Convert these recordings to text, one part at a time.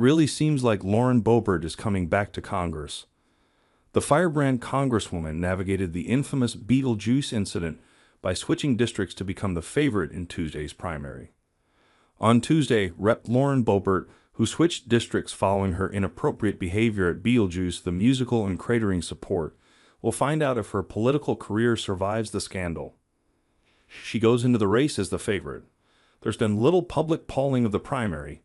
really seems like Lauren Boebert is coming back to Congress. The firebrand congresswoman navigated the infamous Beetlejuice incident by switching districts to become the favorite in Tuesday's primary. On Tuesday, Rep. Lauren Boebert, who switched districts following her inappropriate behavior at Beetlejuice The Musical and cratering support, will find out if her political career survives the scandal. She goes into the race as the favorite. There's been little public polling of the primary,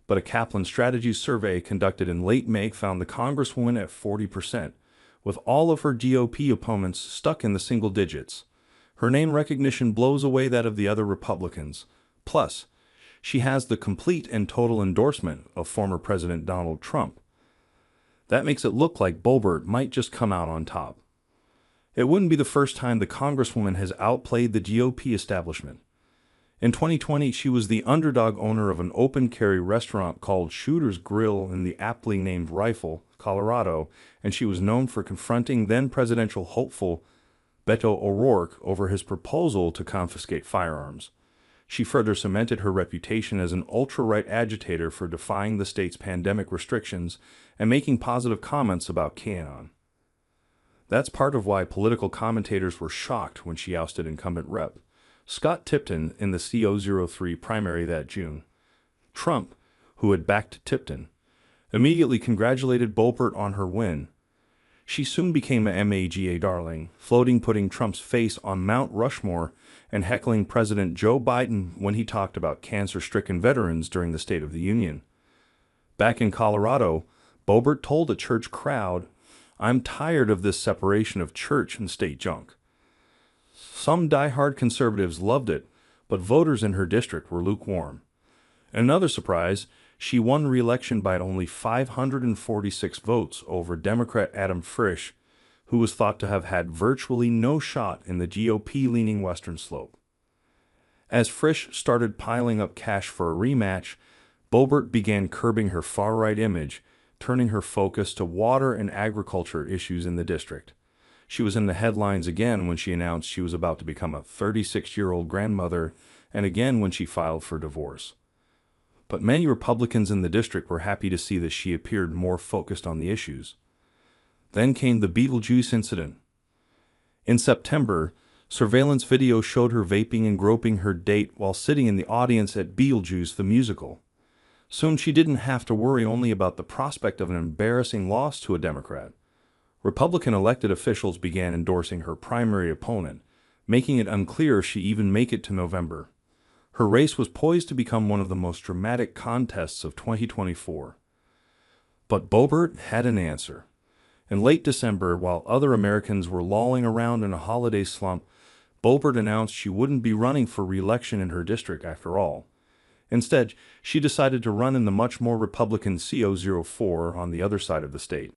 but a Kaplan Strategies survey conducted in late May found the congresswoman at 40%, with all of her GOP opponents stuck in the single digits. Her name recognition blows away that of the other Republicans. Plus, she has the complete and total endorsement of former President Donald Trump. That makes it look like Boebert might just come out on top. It wouldn't be the first time the congresswoman has outplayed the GOP establishment. In 2020, she was the underdog owner of an open-carry restaurant called Shooter's Grill in the aptly named Rifle, Colorado, and she was known for confronting then-presidential hopeful Beto O'Rourke over his proposal to confiscate firearms. She further cemented her reputation as an ultra-right agitator for defying the state's pandemic restrictions and making positive comments about QAnon. That's part of why political commentators were shocked when she ousted incumbent Rep. Scott Tipton in the CO03 primary that June. Trump, who had backed Tipton, immediately congratulated Boebert on her win. She soon became a MAGA darling, putting Trump's face on Mount Rushmore and heckling President Joe Biden when he talked about cancer-stricken veterans during the State of the Union. Back in Colorado, Boebert told a church crowd, "I'm tired of this separation of church and state junk." Some die-hard conservatives loved it, but voters in her district were lukewarm. Another surprise, she won re-election by only 546 votes over Democrat Adam Frisch, who was thought to have had virtually no shot in the GOP-leaning Western Slope. As Frisch started piling up cash for a rematch, Boebert began curbing her far-right image, turning her focus to water and agriculture issues in the district. She was in the headlines again when she announced she was about to become a 36-year-old grandmother, and again when she filed for divorce. But many Republicans in the district were happy to see that she appeared more focused on the issues. Then came the Beetlejuice incident. In September, surveillance video showed her vaping and groping her date while sitting in the audience at Beetlejuice The Musical. Soon she didn't have to worry only about the prospect of an embarrassing loss to a Democrat. Republican elected officials began endorsing her primary opponent, making it unclear if she'd even make it to November. Her race was poised to become one of the most dramatic contests of 2024. But Boebert had an answer. In late December, while other Americans were lolling around in a holiday slump, Boebert announced she wouldn't be running for re-election in her district after all. Instead, she decided to run in the much more Republican CO04 on the other side of the state.